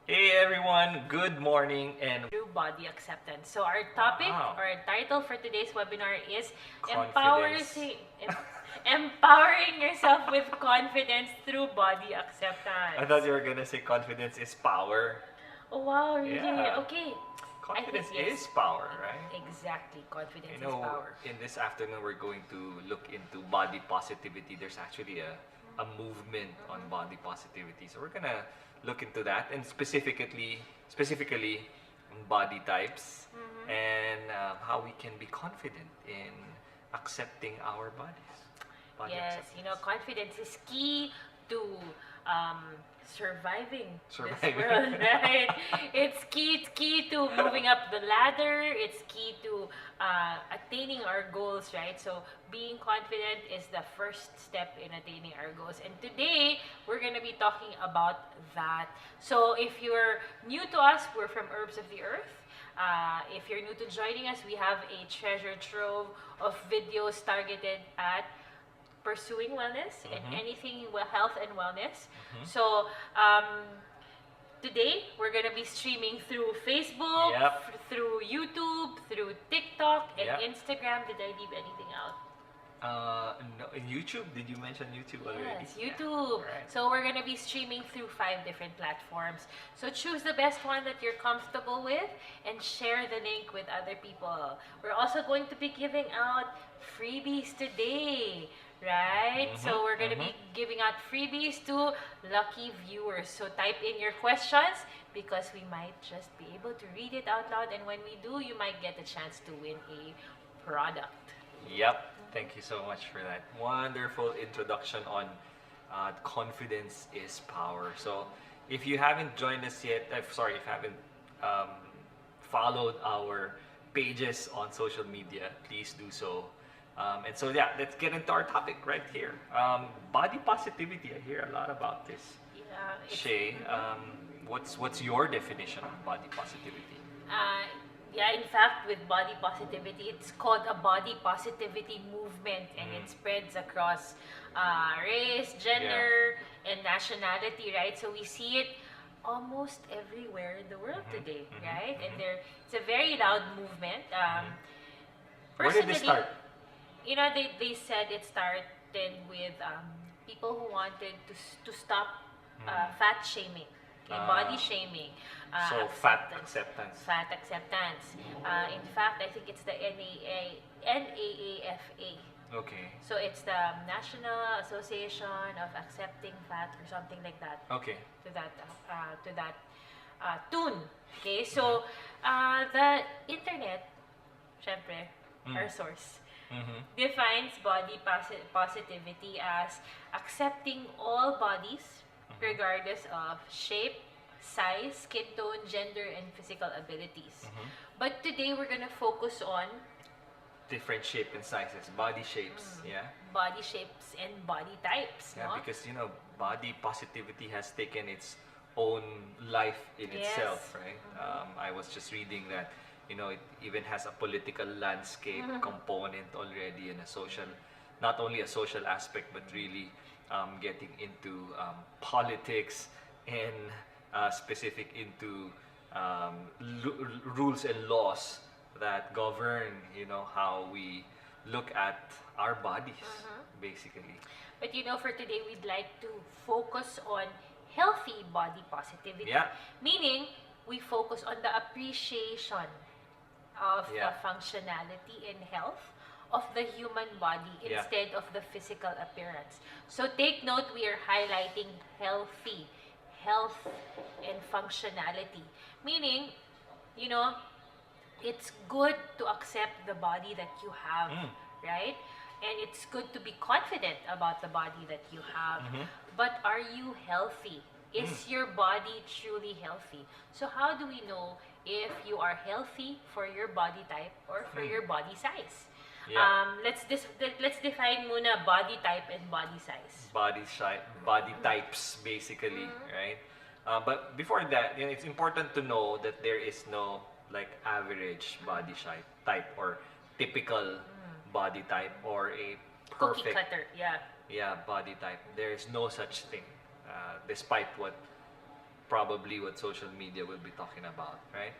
Hey everyone, good morning and Through body acceptance. So our topic wow, or our title for today's webinar is empowering, confidence. empowering yourself with confidence through body I thought acceptance. you were gonna say confidence is power. Oh wow, really? Yeah, Okay. I think confidence is yes. power, right? Exactly. Confidence You is know, power. in this afternoon we're going to look into body positivity. There's actually a movement on body positivity. So we're gonna look into that and specifically on body types and how we can be confident in accepting our bodies. Body Yes, acceptance. confidence is key to um, surviving this Surviving. world, right? It's key to moving up the ladder. It's key to attaining our goals, right? So being confident is the first step in attaining our goals. And today we're gonna be talking about that. So if you're new to us, we're from Herbs of the Earth. If you're new to joining us, we have a treasure trove of videos targeted at pursuing wellness and anything health and wellness. So today we're gonna be streaming through Facebook, Yep. through YouTube, through TikTok and Yep. Instagram. Did I leave anything out? No, YouTube. Did you mention YouTube already? Yes, Yeah. YouTube. Right. So we're gonna be streaming through 5 different platforms. So choose the best one that you're comfortable with and share the link with other people. We're also going to be giving out freebies today, right? So we're gonna be giving out freebies to lucky viewers. So type in your questions because we might just be able to read it out loud, and when we do, you might get a chance to win a product. Yep. Thank you so much for that wonderful introduction on confidence is power. So, if you haven't joined us yet, sorry, if you haven't um, followed our pages on social media, please do so. And so, yeah, let's get into our topic right here. Body positivity. I hear a lot about this. Yeah, Shay, what's your definition of body positivity? Uh, yeah, in fact, with body positivity, it's called a body positivity movement, and it spreads across race, gender, and nationality, right? So we see it almost everywhere in the world today, right? And it's a very loud movement. Where did this Personally, start? they said it started with people who wanted to stop fat shaming, okay, body shaming, So, fat acceptance. fat acceptance. In fact, I think it's the NAAFA. Okay. So it's the National Association of Accepting Fat or something like that. Okay. To that tune. Okay, so the internet, syempre, our source, defines body positivity as accepting all bodies regardless of shape, size, skin tone, gender, and physical abilities. But today we're gonna focus on Different shape and sizes, body shapes. Yeah. body shapes and body types, Yeah, no? because body positivity has taken its own life in Yes. itself, right? I was just reading that it even has a political landscape component already and a social, not only a social aspect, but really getting into politics and specific into rules and laws that govern how we look at our bodies, basically. But for today, we'd like to focus on healthy body positivity. Yeah. Meaning, we focus on the appreciation of Yeah. the functionality and health of the human body Yeah. instead of the physical appearance. So take note, we are highlighting health and functionality. Meaning, it's good to accept the body that you have, right? And it's good to be confident about the body that you have. But are you healthy? Is your body truly healthy? So how do we know if you are healthy for your body type or for your body size? Yeah. Let's define muna body type and body size. Body types, basically, right? But before that, it's important to know that there is no like average body type or typical body type or a Cookie perfect cutter, yeah. body type. There is no such thing, despite what probably what social media will be talking about, right?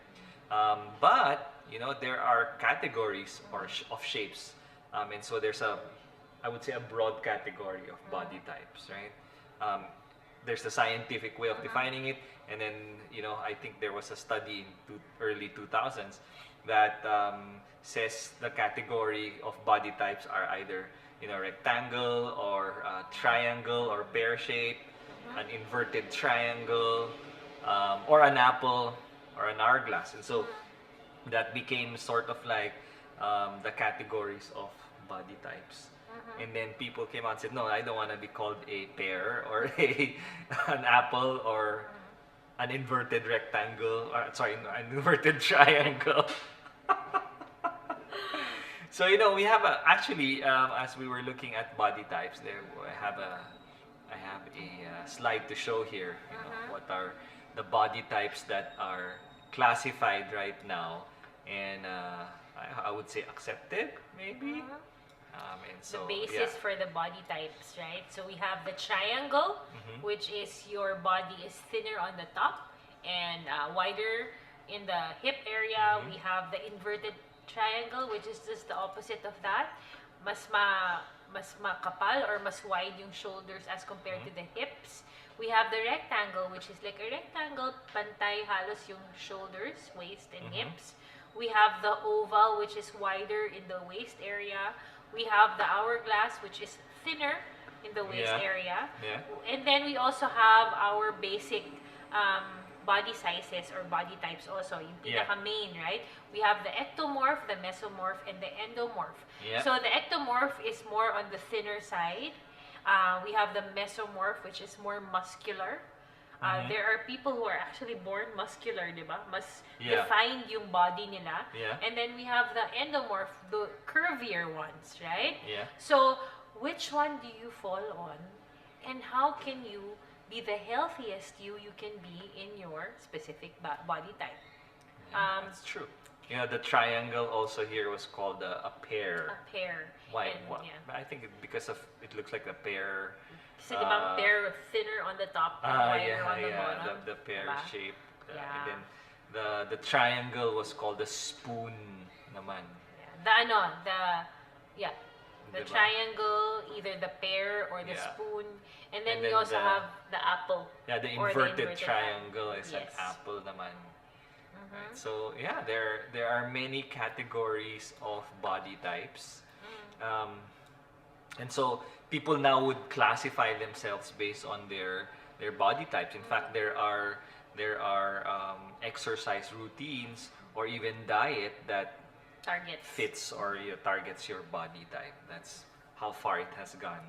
But there are categories of shapes, and so there's I would say a broad category of body types, right? There's the scientific way of defining it, and then I think there was a study in early 2000s that says the category of body types are either rectangle or triangle or pear shape, an inverted triangle, or an apple or an hourglass, and so that became sort of like the categories of body types. And then people came out and said, no, I don't want to be called a pear or an apple or an inverted rectangle, or sorry, an inverted triangle. So we have actually as we were looking at body types, I have a slide to show here. What are the body types that are classified right now, and I would say accepted, maybe. And so, the basis for the body types, right? So we have the triangle, which is your body is thinner on the top and wider in the hip area. We have the inverted triangle, which is just the opposite of that. Mas makapal or mas wide yung shoulders as compared to the hips. We have the rectangle, which is like a rectangle, pantay halos yung shoulders, waist, and hips. We have the oval, which is wider in the waist area. We have the hourglass, which is thinner in the waist area. And then we also have our basic body sizes or body types also. Yung pinaka-main, right? We have the ectomorph, the mesomorph, and the endomorph. So the ectomorph is more on the thinner side. We have the mesomorph, which is more muscular. There are people who are actually born muscular, di ba? Mas defined yung body nila. And then we have the endomorph, the curvier ones, right? So, which one do you fall on? And how can you be the healthiest you can be in your specific body type? That's true. The triangle also here was called a pear. A pear. Why? And, I think because of it looks like a pear. Kasi di ba pear thinner on the top and wider on the bottom? The pear diba? shape. And then the triangle was called the spoon naman. The triangle, either the pear or the spoon. And then we also have the apple. Yeah, the inverted triangle is an apple naman. Right. So there are many categories of body types. And so people now would classify themselves based on their body types. In fact, there are exercise routines or even diet that fits or targets your body type. That's how far it has gone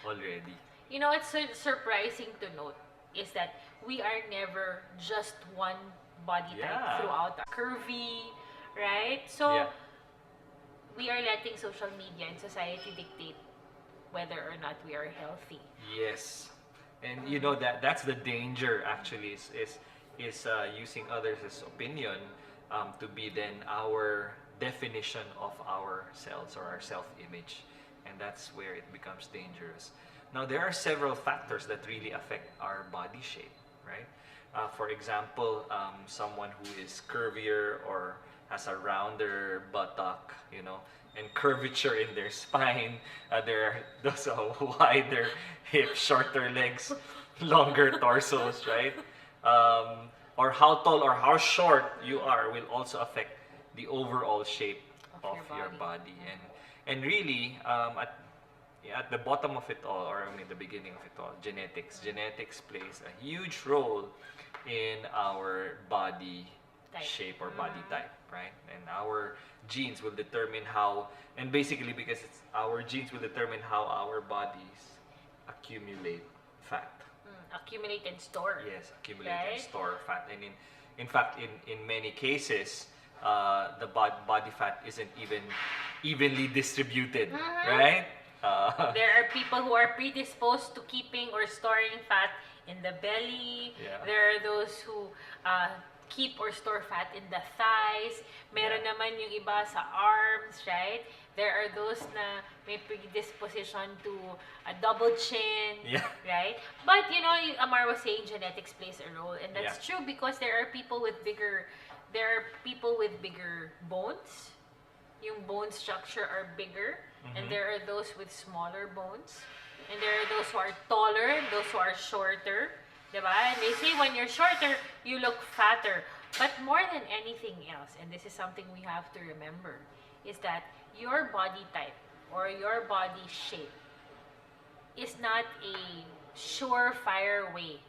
already. It's surprising to note is that we are never just one body type throughout our curvy, right? So we are letting social media and society dictate whether or not we are healthy. Yes, and that's the danger actually is using others' opinion to be then our definition of ourselves or our self-image, and that's where it becomes dangerous. Now there are several factors that really affect our body shape, right? For example, someone who is curvier or has a rounder buttock, and curvature in their spine. There are those wider hips, shorter legs, longer torsos, right? Or how tall or how short you are will also affect the overall shape of your body. And really, at the bottom of it all, or the beginning of it all, genetics. Genetics plays a huge role in our body shape or body type, right? And our genes will determine how, and basically because our genes will determine how our bodies accumulate fat. Accumulate and store. Yes, accumulate and store fat. And in fact, in many cases, the body fat isn't even evenly distributed, right? There are people who are predisposed to keeping or storing fat in the belly. There are those who keep or store fat in the thighs. Meron naman yung iba sa arms, right? There are those na may predisposition to a double chin, Yeah. right? But you know, Amar was saying genetics plays a role, and that's Yeah. true because there are people with bigger bones. Yung bone structure are bigger, and there are those with smaller bones, and there are those who are taller and those who are shorter. Diba? And they say when you're shorter, you look fatter. But more than anything else, and this is something we have to remember, is that your body type or your body shape is not a surefire way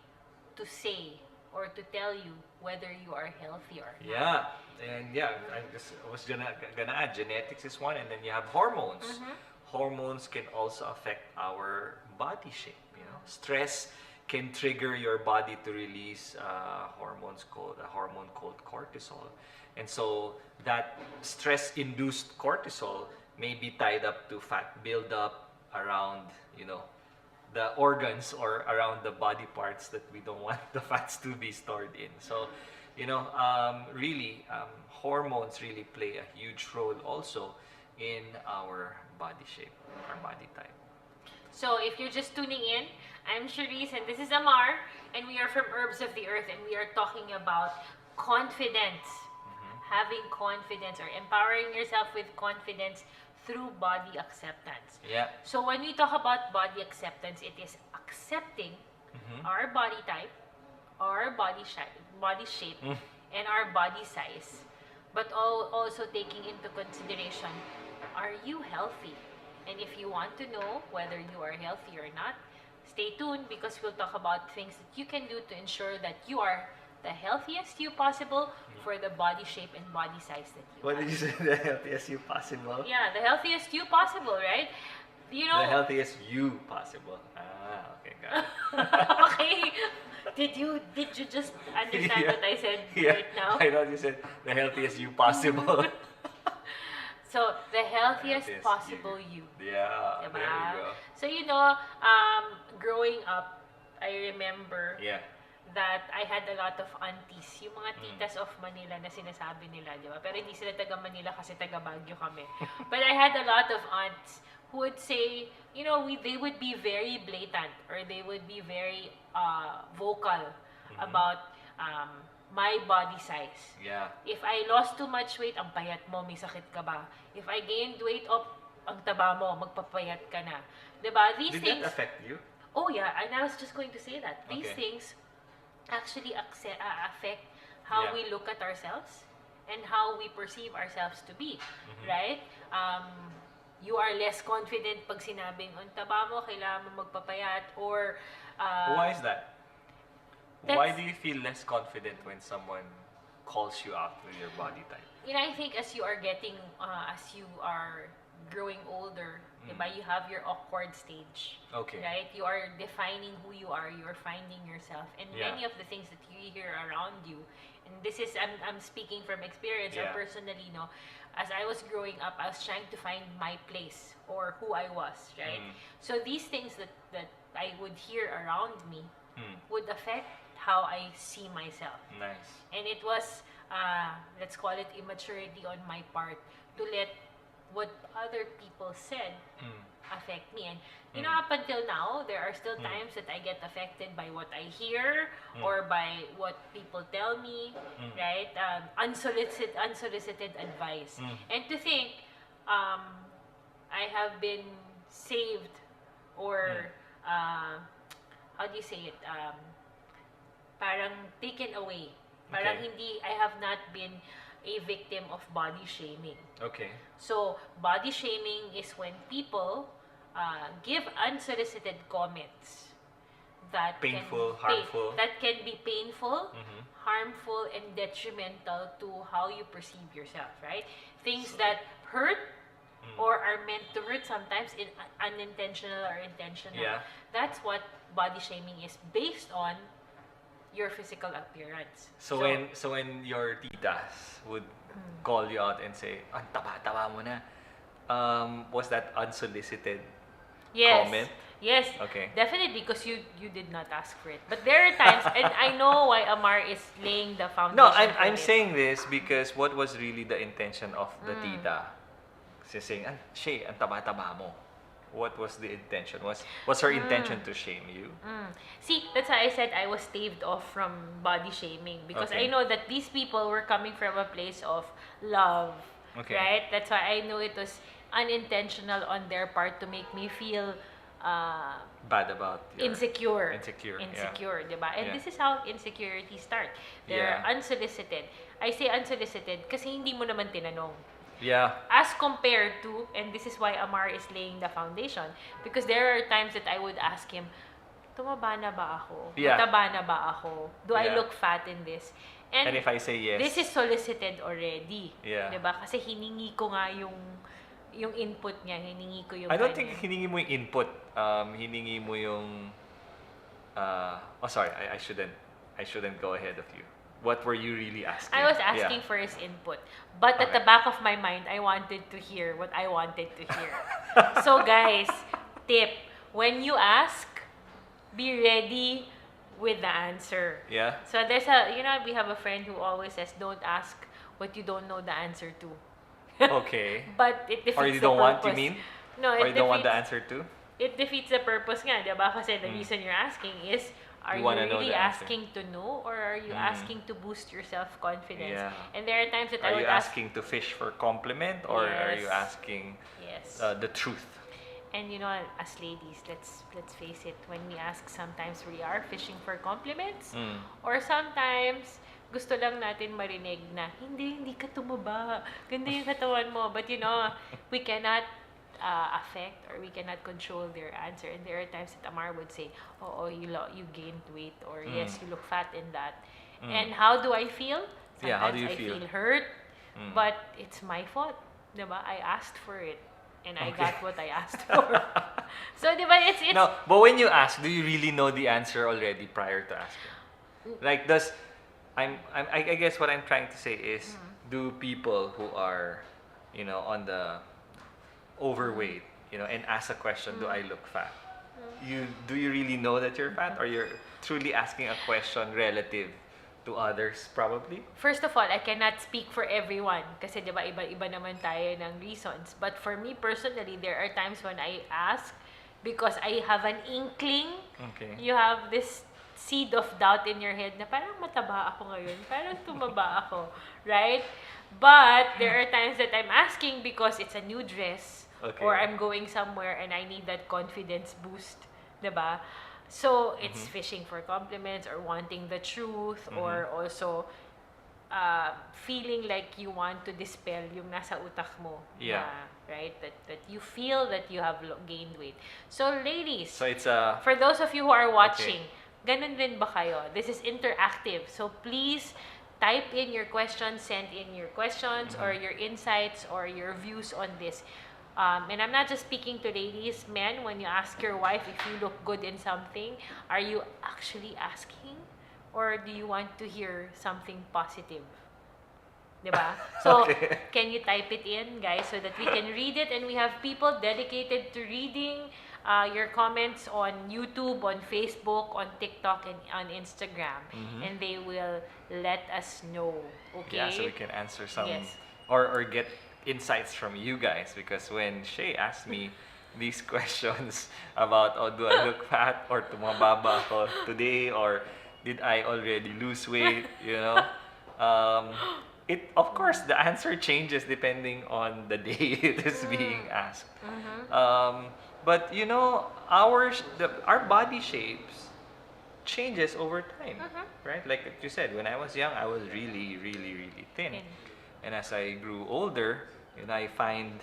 to say or to tell you whether you are healthy or not. Yeah, and yeah, I was gonna add genetics is one, and then you have hormones. Hormones can also affect our body shape. You know, stress can trigger your body to release a hormone called cortisol, and so that stress-induced cortisol may be tied up to fat buildup around, the organs or around the body parts that we don't want the fats to be stored in. So, hormones really play a huge role also in our body shape, our body type. So if you're just tuning in, I'm Charisse and this is Amar, and we are from Herbs of the Earth, and we are talking about confidence. Having confidence or empowering yourself with confidence through body acceptance. Yeah. So when we talk about body acceptance, it is accepting our body type, our body shape, and our body size. But also taking into consideration, are you healthy? And if you want to know whether you are healthy or not, stay tuned because we'll talk about things that you can do to ensure that you are the healthiest you possible for the body shape and body size that you What have. did you say? The healthiest you possible? Yeah, the healthiest you possible, right? You know. The healthiest you possible. Ah, okay, got it. Okay. Did you just understand Yeah. what I said Yeah, right now? I thought you said the healthiest you possible. So the healthiest Healthiest possible you. Yeah, there Diba? you go. So growing up, I remember Yeah. that I had a lot of aunties, yung mga titas of Manila na sinasabi nila, di ba? Pero hindi sila taga Manila kasi taga Baguio kami. But I had a lot of aunts who would say, they would be very blatant or they would be very vocal about my body size. Yeah. If I lost too much weight, ang payat mo, may sakit ka ba? If I gained weight, ang taba mo, magpapayat ka na. Diba? These Did things... that affect you? Oh yeah, and I was just going to say that. These Okay. things actually affect how Yeah. we look at ourselves and how we perceive ourselves to be, right? You are less confident pag sinabing, ang taba mo, kailangan mo magpapayat, or... Why is that? Why that's- do you feel less confident when someone calls you out with your body type? I think as you are growing older, diba, you have your awkward stage. Okay. Right? You are defining who you are, you are finding yourself. And Yeah. many of the things that you hear around you, and this is, I'm speaking from experience or Yeah. personally, as I was growing up, I was trying to find my place or who I was, right? So these things that I would hear around me would affect how I see myself. Nice. And it was, let's call it immaturity on my part to let what other people said affect me. And up until now, there are still times that I get affected by what I hear or by what people tell me, right? Unsolicited advice. And to think, I have been saved or, how do you say it? Parang taken away. Parang Okay. I have not been a victim of body shaming. Okay. So, body shaming is when people give unsolicited comments that Painful, can harmful. that can be painful, harmful, and detrimental to how you perceive yourself, right? Things that hurt or are meant to hurt sometimes, unintentional or intentional. Yeah. That's what body shaming is based on your physical appearance. So when your titas would call you out and say, "Ang taba-taba mo na," was that unsolicited Yes. comment? Yes. Okay. Definitely, because you did not ask for it. But there are times, and I know why Amar is laying the foundation. No, for I'm this. saying this because what was really the intention of the tita? saying, Shay, ang taba-taba mo. What was the intention? Was her intention to shame you? See, that's why I said I was staved off from body shaming because Okay. I know that these people were coming from a place of love, Okay. right? That's why I know it was unintentional on their part to make me feel Bad about your insecure. Insecure, yeah. Insecure, diba? And Yeah. this is how insecurities start. They're Yeah. unsolicited. I say unsolicited kasi hindi mo naman tinanong. Yeah. As compared to, and this is why Amar is laying the foundation, because there are times that I would ask him, tumaba na ba ako? Yeah. Mataba na ba ako? Do I Yeah. look fat in this? And if I say yes, this is solicited already. Yeah. Diba? Kasi hiningi ko nga yung input niya, hiningi ko yung I don't kanya. think hiningi mo yung input. Hiningi mo yung sorry, I shouldn't go ahead of you. What were you really asking? I was asking for his input. But at the Okay. back of my mind, I wanted to hear what I wanted to hear. So guys, tip, when you ask, be ready with the answer. Yeah. So we have a friend who always says, don't ask what you don't know the answer to. Okay. But it defeats Or you the don't want, purpose. you mean? No, Or it you don't want the defeats, answer to? it defeats the purpose nga, di ba? Kasi the reason you're asking is, are You you wanna know really the answer. asking to know or are you asking to boost your self-confidence? Yeah. And there are times that I Are would you ask, asking to fish for compliment, or are you Yes. asking yes. the truth? And as ladies, let's face it, when we ask, sometimes we are fishing for compliments, or sometimes gusto lang natin marinig na hindi ka tumaba, ganda yung katawan mo, but we cannot affect or we cannot control their answer. And there are times that Amar would say, oh, you gained weight, or yes, you look fat in that. And how do I feel? Sometimes Yeah, how do you I feel? feel hurt, but it's my fault. Diba? I asked for it. And I Okay. got what I asked for. So, di ba, it's No, but when you ask, do you really know the answer already prior to asking? Like, I guess what I'm trying to say is, do people who are, on the overweight, and ask a question, do I look fat? Do you really know that you're fat, or you're truly asking a question relative to others, probably? First of all, I cannot speak for everyone kasi 'di ba iba-iba naman tayo ng reasons. But for me personally, there are times when I ask because I have an inkling. Okay. You have this seed of doubt in your head na parang mataba ako ngayon, parang tumaba ako, right? But there are times that I'm asking because it's a new dress, Okay. or I'm going somewhere and I need that confidence boost, 'di ba? So, it's fishing for compliments or wanting the truth, or also feeling like you want to dispel yung nasa utak mo. Yeah. Right? That you feel that you have gained weight. So, ladies, So it's a for those of you who are watching, ganun din ba kayo? This is interactive. So, please type in your questions, send in your questions or your insights or your views on this. And I'm not just speaking to ladies, men, when you ask your wife if you look good in something, are you actually asking? Or do you want to hear something positive? Diba? So, Okay. can you type it in, guys, so that we can read it? And we have people dedicated to reading your comments on YouTube, on Facebook, on TikTok, and on Instagram. And they will let us know. Okay? Yeah, so we can answer some Yes. or get insights from you guys, because when Shay asked me these questions about, do I look fat or tumaba ba ako today, or did I already lose weight, it, of course, the answer changes depending on the day it is being asked. But our body shapes changes over time, right? Like you said, when I was young, I was really, really, really thin. And as I grew older, I find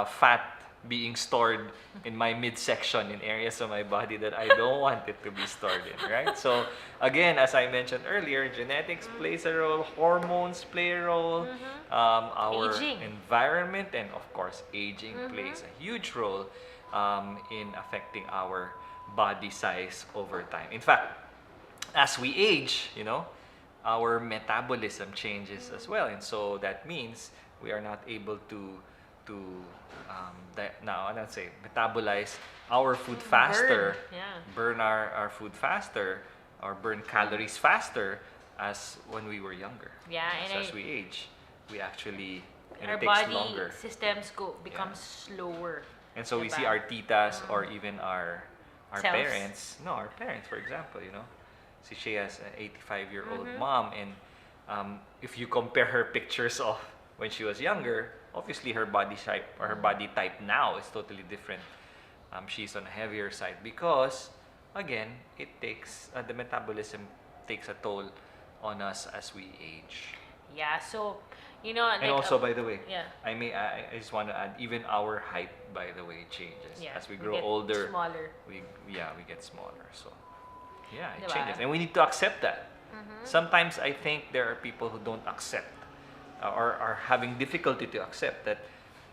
fat being stored in my midsection, in areas of my body that I don't want it to be stored in, right? So again, as I mentioned earlier, genetics plays a role, hormones play a role, our Aging. environment, and of course, aging plays a huge role in affecting our body size over time. In fact, as we age, our metabolism changes as well, and so that means we are not able to metabolize our food faster, burn our food faster, or burn calories faster as when we were younger. Yeah, and as we age. we actually, and Our it takes body longer. systems become slower. And so we see Diba? our titas or even our Selves. parents. No, our parents, for example, see she has an 85-year-old Mhm. mom, and if you compare her pictures of when she was younger, obviously her body type or her body type now is totally different. She's on a heavier side because, again, it takes the metabolism takes a toll on us as we age. Yeah, so like And also, by the way, yeah. I just want to add, even our height, by the way, changes Yeah, as we we grow get older. smaller. We get smaller. So yeah, it Diba? changes, and we need to accept that. Mhm. Sometimes I think there are people who don't accept or are having difficulty to accept that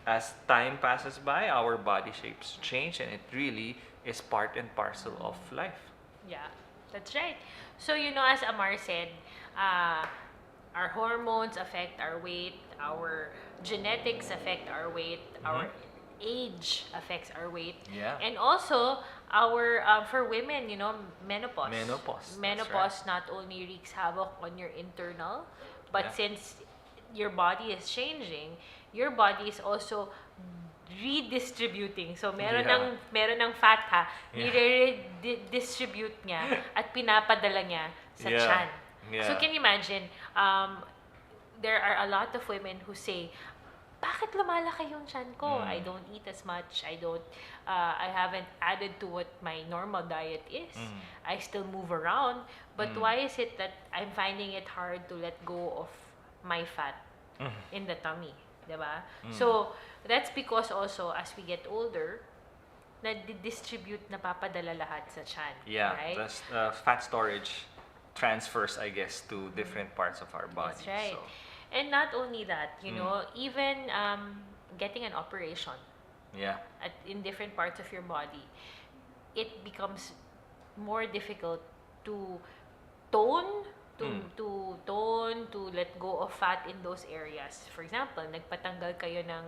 as time passes by, our body shapes change, and it really is part and parcel of life. Yeah, that's right. So, as Amar said, uh, our hormones affect our weight, our genetics affect our weight, our age affects our weight. Yeah. And also, our for women, menopause. Menopause, that's Menopause not only wreaks havoc on your internal, but Yeah. since your body is changing, your body is also redistributing. So meron Yeah. ng fat ha, Yeah. nire-redistribute niya at pinapadala niya sa Yeah. tiyan. Yeah. So can you imagine, there are a lot of women who say, bakit lumalaki yung tiyan ko? I don't eat as much. I haven't added to what my normal diet is. I still move around. But why is it that I'm finding it hard to let go of my fat in the tummy? Diba? So, that's because also, as we get older, na-distribute, napapadala lahat sa tiyan. Yeah, Right? the fat storage transfers, I guess, to different parts of our body. That's right. So, And not only that, even getting an operation yeah. in different parts of your body, it becomes more difficult to tone, to let go of fat in those areas. For example, nagpatanggal kayo ng,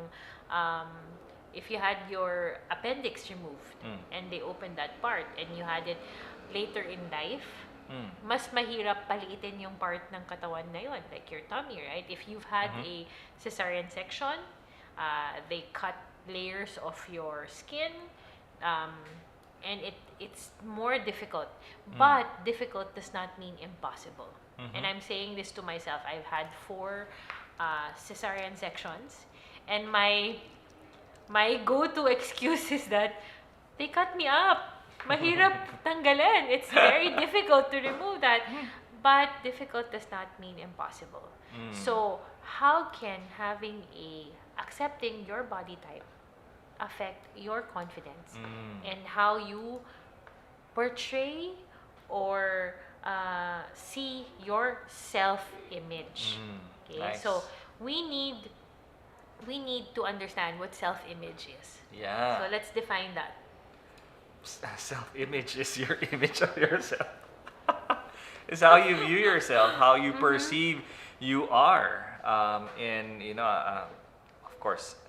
if you had your appendix removed and they opened that part and you had it later in life, mas mahirap paliitin yung part ng katawan na yun, like your tummy, right? If you've had a cesarean section, they cut layers of your skin, and it's more difficult. But difficult does not mean impossible. And I'm saying this to myself. I've had 4 cesarean sections, and my go-to excuse is that they cut me up. Mahirap tanggalan. It's very difficult to remove that. But difficult does not mean impossible. So, how can accepting your body type affect your confidence and how you portray or see your self-image? Okay, Nice. so we need to understand what self-image is. Yeah. So let's define that. Self-image is your image of yourself. It's how you view yourself, how you perceive you are. And, of course,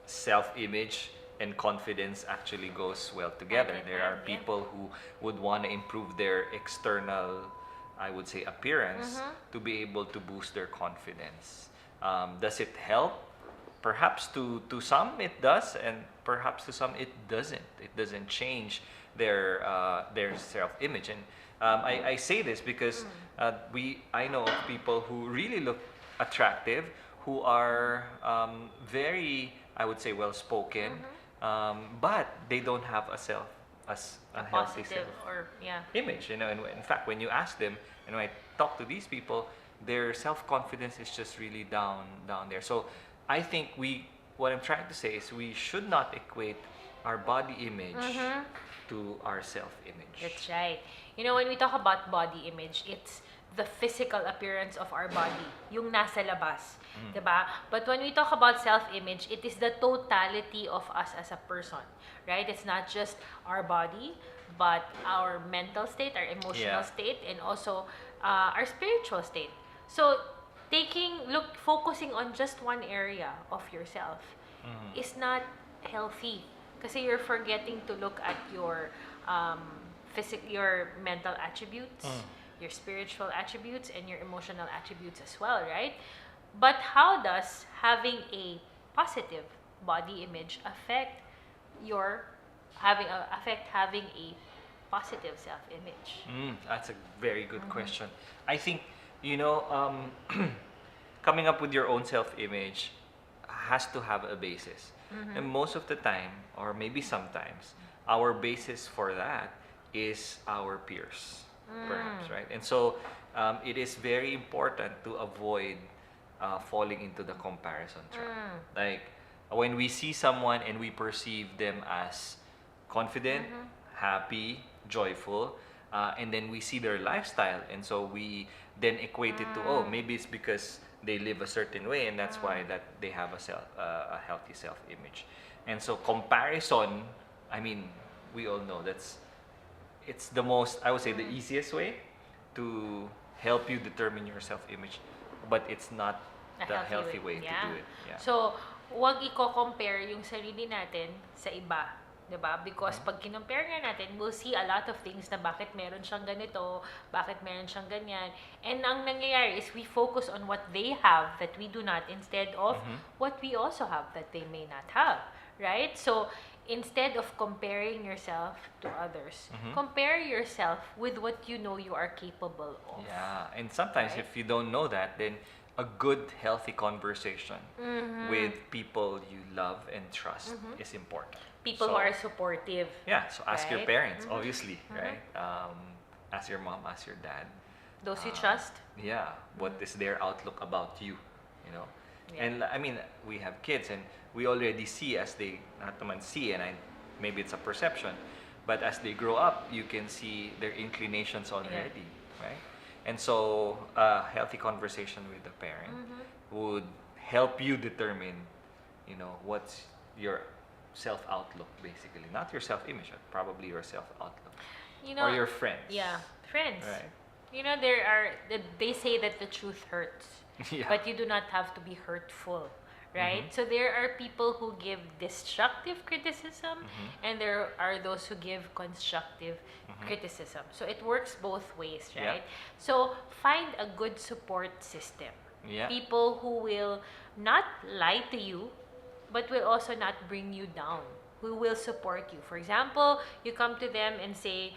self-image and confidence actually goes well together. Hand in There are hand, yeah. people who would want to improve their external, I would say, appearance to be able to boost their confidence. Does it help? Perhaps to some it does, and perhaps to some it doesn't. It doesn't change their self-image. And I say this because I know of people who really look attractive, who are very, I would say, well-spoken, but they don't have a healthy Positive or image. And in fact, when you ask them, and when I talk to these people, their self-confidence is just really down there. So I think what I'm trying to say is we should not equate our body image to our self-image. That's right. When we talk about body image, it's the physical appearance of our body, yung nasa labas, diba? But when we talk about self-image, it is the totality of us as a person, right? It's not just our body, but our mental state, our emotional state, and also our spiritual state. So, focusing on just one area of yourself is not healthy. Kasi you're forgetting to look at your your mental attributes, your spiritual attributes, and your emotional attributes as well, right? But how does having a positive body image your affect having a positive self-image? That's a very good question. I think, you know, coming up with your own self-image has to have a basis. And most of the time, or maybe sometimes, our basis for that is our peers, perhaps, right? And so it is very important to avoid falling into the comparison trap. Like when we see someone and we perceive them as confident, happy, joyful, and then we see their lifestyle, and so we then equate it to, oh, maybe it's because they live a certain way, and that's why that they have a healthy self-image. And so comparison, I mean, we all know it's the most, I would say, the easiest way to help you determine your self-image, but it's not A the healthy way to Yeah. do it. Yeah. So, huwag i-compare yung sarili natin sa iba. 'Di ba? Because pag kinompare nga natin, we'll see a lot of things na bakit meron siyang ganito, bakit meron siyang ganyan. And ang nangyayari is we focus on what they have that we do not instead of what we also have that they may not have. Right? So, instead of comparing yourself to others, compare yourself with what you know you are capable of. Yeah, and sometimes Right? if you don't know that, then a good, healthy conversation with people you love and trust is important. People So, who are supportive. yeah, so ask your Right? parents, obviously, right? Ask your mom, ask your dad. Those you trust. Yeah, what is their outlook about you, you know? Yeah. And I mean, we have kids, and we already see as they, not naman see, and maybe it's a perception, but as they grow up, you can see their inclinations already, right? And so, a healthy conversation with the parent would help you determine, you know, what's your self-outlook, basically. Not your self-image, but probably your self-outlook. You know, Or your friends. Yeah, friends. Right. You know, they say that the truth hurts, Yeah. but you do not have to be hurtful, right? So there are people who give destructive criticism, and there are those who give constructive criticism. So it works both ways, Yeah. right? So find a good support system. Yeah. People who will not lie to you, but will also not bring you down, who will support you. For example, you come to them and say,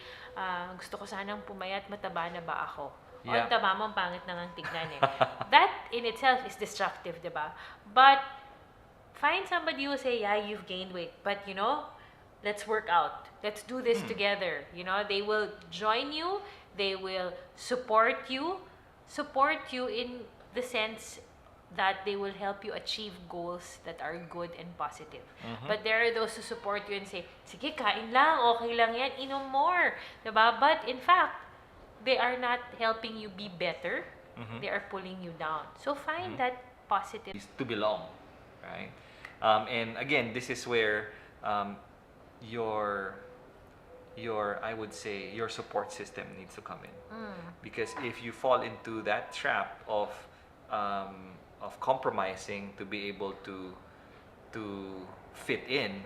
gusto ko sanang pumayat, mataba na ba ako? O, Yeah. ang taba mo, ang pangit na ngang tignan eh. That in itself is destructive, di ba? But find somebody who say, yeah, you've gained weight, but you know, let's work out. Let's do this together. You know, they will join you. They will support you in the sense that they will help you achieve goals that are good and positive. But there are those who support you and say, sige, kain lang, okay lang yan, inom more. Diba? But in fact, they are not helping you be better. They are pulling you down. So find that positive. Is to belong, right? And again, this is where your I would say your support system needs to come in, because if you fall into that trap of compromising to be able to fit in,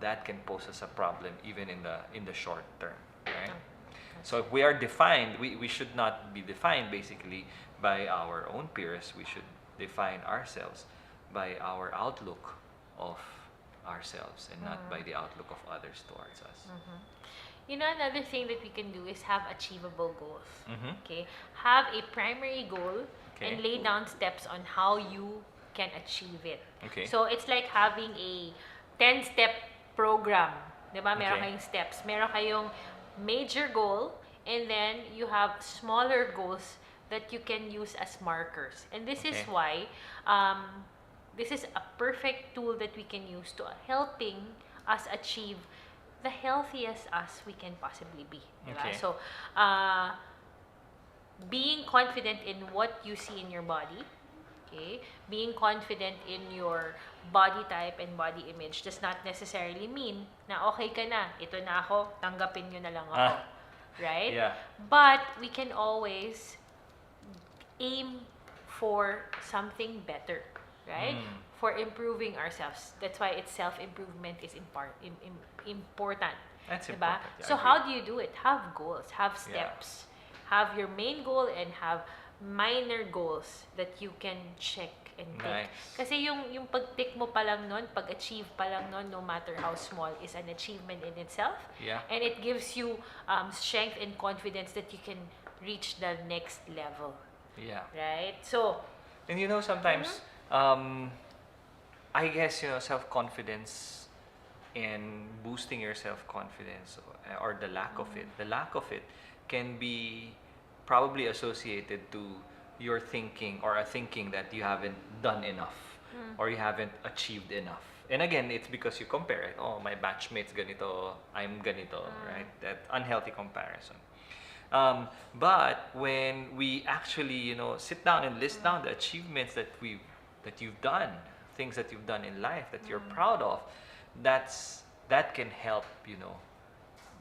that can pose us a problem even in the short term, right? So if we are defined, we should not be defined basically by our own peers. We should define ourselves by our outlook of ourselves and not by the outlook of others towards us. You know, another thing that we can do is have achievable goals. Mhm. Okay? Have a primary goal Okay. and lay down steps on how you can achieve it. Okay. So it's like having a 10-step program. Diba? Meron Okay. kayong steps. Meron kayong major goal, and then you have smaller goals that you can use as markers. And this is Okay. why this is a perfect tool that we can use to helping us achieve the healthiest us we can possibly be. Diba? Okay. So, being confident in what you see in your body, okay, being confident in your body type and body image does not necessarily mean na okay ka na, ito na ako, tanggapin nyo na lang ako. Right? Yeah. But we can always aim for something better, right? For improving ourselves. That's why it's self-improvement is important. That's diba? important. Yeah, So I how agree. do you do it? Have goals, have steps. Have your main goal and have minor goals that you can check and tick. Nice. Kasi yung pag-tick mo pa lang nun, pag-achieve pa lang nun, no matter how small, is an achievement in itself. Yeah. And it gives you strength and confidence that you can reach the next level. Yeah. Right? So, And sometimes, I guess, self-confidence and boosting your self-confidence or the lack of it can be probably associated to your thinking or a thinking that you haven't done enough or you haven't achieved enough. And again, it's because you compare it. Oh, my batchmates ganito, I'm ganito, right? That unhealthy comparison. But when we actually, sit down and list down the achievements that you've done, things that you've done in life that you're proud of, that can help,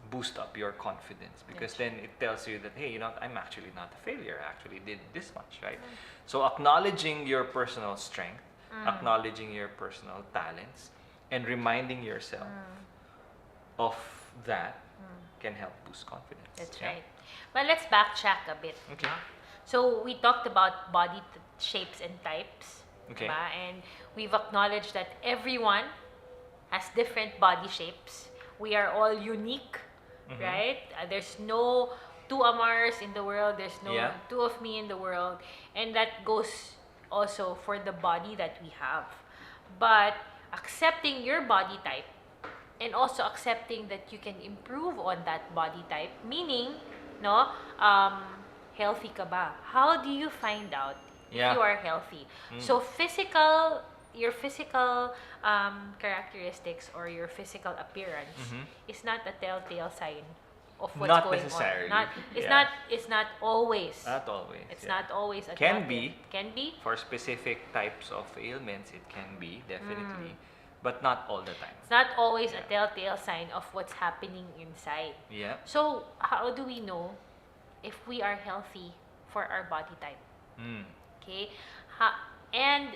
boost up your confidence, because then it tells you that, hey, I'm actually not a failure. I actually did this much, right? So acknowledging your personal strength, acknowledging your personal talents, and reminding yourself of that can help boost confidence. that's Yeah. right. But let's backtrack a bit. Okay. no? So we talked about body shapes and types. Okay. diba? And we've acknowledged that everyone has different body shapes. We are all unique, right? There's no two Amars in the world. There's no Yeah. two of me in the world. And that goes also for the body that we have. But accepting your body type and also accepting that you can improve on that body type, meaning, healthy ka ba? How do you find out Yeah. if you are healthy? So your physical characteristics or your physical appearance is not a telltale sign of what's Not going necessarily. on. It's Yeah. not always. Not always. It's yeah. not always a Can telltale. be. Can be. For specific types of ailments, it can be, definitely. But not all the time. It's not always a Yeah. telltale sign of what's happening inside. Yeah. So, how do we know if we are healthy for our body type? Mm. Okay? And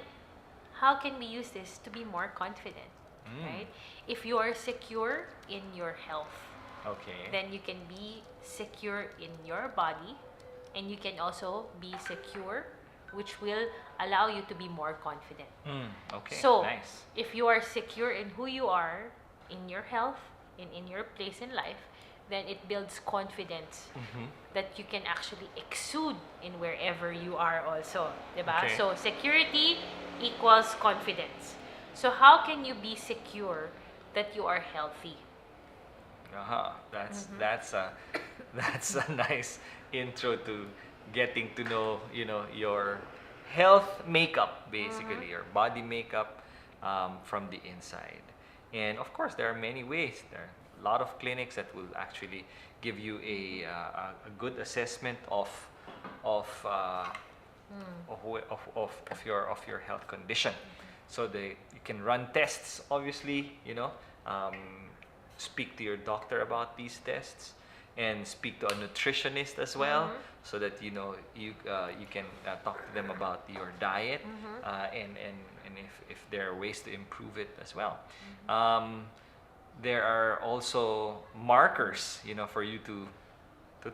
how can we use this to be more confident? Right? If you are secure in your health, Okay. then you can be secure in your body, and you can also be secure, which will allow you to be more confident. Okay. So, nice. if you are secure in who you are, in your health, in your place in life, then it builds confidence that you can actually exude in wherever you are also. Diba? Okay. So, security equals confidence. So, how can you be secure that you are healthy? That's a nice intro to getting to know, your health makeup, basically, your body makeup from the inside. And of course, there are many ways. There are a lot of clinics that will actually give you a good assessment of your health condition. So you can run tests, obviously, speak to your doctor about these tests, and speak to a nutritionist as well, so that you can talk to them about your diet, and if there are ways to improve it as well. There are also markers, for you to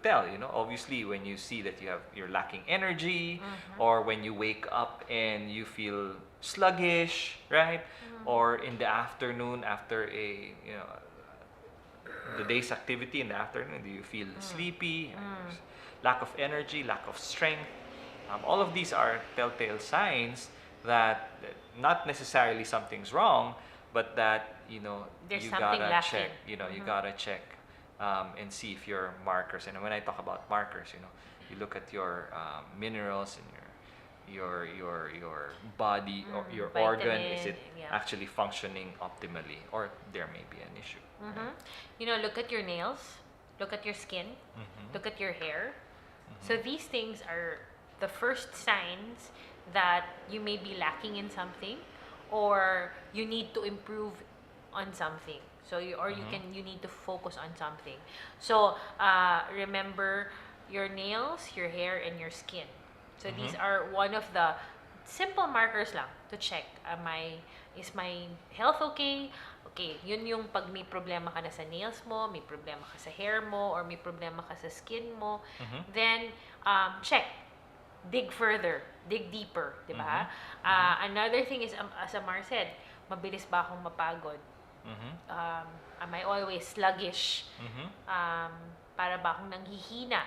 tell. Obviously, when you see that you're lacking energy, or when you wake up and you feel sluggish, right? Or in the afternoon after the day's activity in the afternoon, do you feel sleepy, lack of energy, lack of strength? All of these are telltale signs that not necessarily something's wrong, but that There's you something gotta lacking. check. You gotta check and see if your markers. And when I talk about markers, you look at your minerals and your body or your organ. Is it vitamin, yeah. actually functioning optimally, or there may be an issue? Look at your nails, look at your skin, look at your hair. So these things are the first signs that you may be lacking in something, or you need to improve on something. So you need to focus on something. So remember your nails, your hair, and your skin. So these are one of the simple markers lang to check. Is my health okay? Okay, yun yung pag may problema ka na sa nails mo, may problema ka sa hair mo, or may problema ka sa skin mo, then check. dig further, dig deeper, di ba? Another thing is, as Amar said, mabilis ba akong mapagod? Am I always sluggish? Um, para ba akong nanghihina?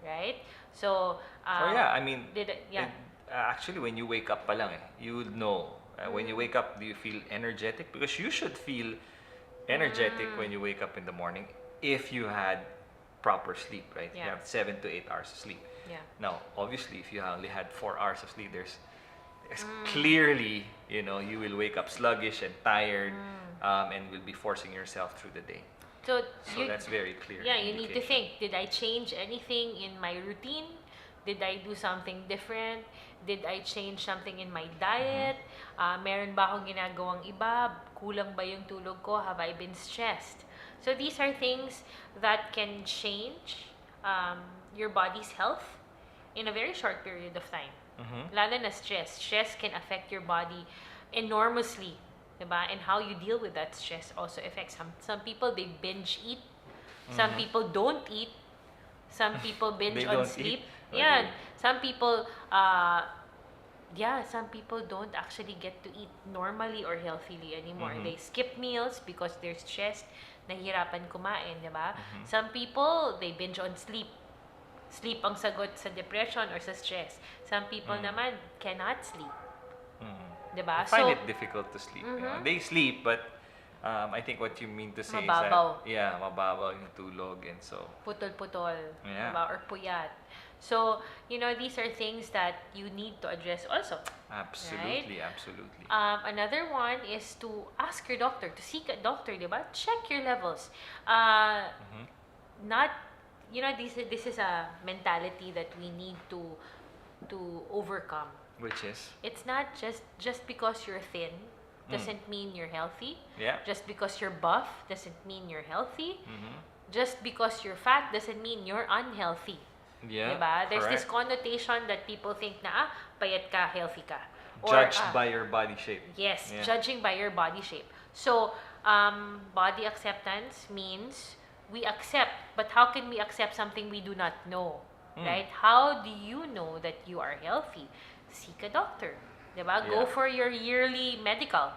Right? So, Oh yeah, I mean, yeah. actually, when you wake up pa lang, you would know. When you wake up, do you feel energetic? Because you should feel energetic when you wake up in the morning if you had proper sleep, right? You Yeah. have 7 to 8 hours of sleep. Yeah. Now, obviously, if you only had 4 hours of sleep, there's clearly, you will wake up sluggish and tired, and will be forcing yourself through the day. So, So that's very clear. yeah, you need to indication. think, did I change anything in my routine? Did I do something different? Did I change something in my diet? Meron ba akong ginagawang iba? Kulang ba yung tulog ko? Have I been stressed? So these are things that can change your body's health in a very short period of time. Lalo na stress. Stress can affect your body enormously. Diba? And how you deal with that stress also affects some people. They binge eat. Some people don't eat. Some people binge They on don't sleep. eat? Yeah. Okay. Some people some people don't actually get to eat normally or healthily anymore. They skip meals because they're stressed, nahihirapan kumain, di ba? Some people, they binge on sleep. Sleep ang sagot sa depression or sa stress. Some people naman cannot sleep. Di ba? I find it difficult to sleep. They sleep, but I think what you mean to say Mababaw. is that, mababaw yung tulog, and so. Putol-putol. Yeah. Diba? Or puyat. So, these are things that you need to address also. Absolutely, absolutely. Another one is to ask your doctor, to seek a doctor, diba? Check your levels. Not, this is a mentality that we need to overcome. Which is? It's not just because you're thin doesn't mean you're healthy. Yeah. Just because you're buff doesn't mean you're healthy. Just because you're fat doesn't mean you're unhealthy. Yeah. Diba? There's this correct. connotation that people think na, payat ka, healthy ka. Judged by your body shape. Yes, Yeah. judging by your body shape. So, body acceptance means we accept, but how can we accept something we do not know? Right? How do you know that you are healthy? Seek a doctor. Diba? Go Yeah. for your yearly medical.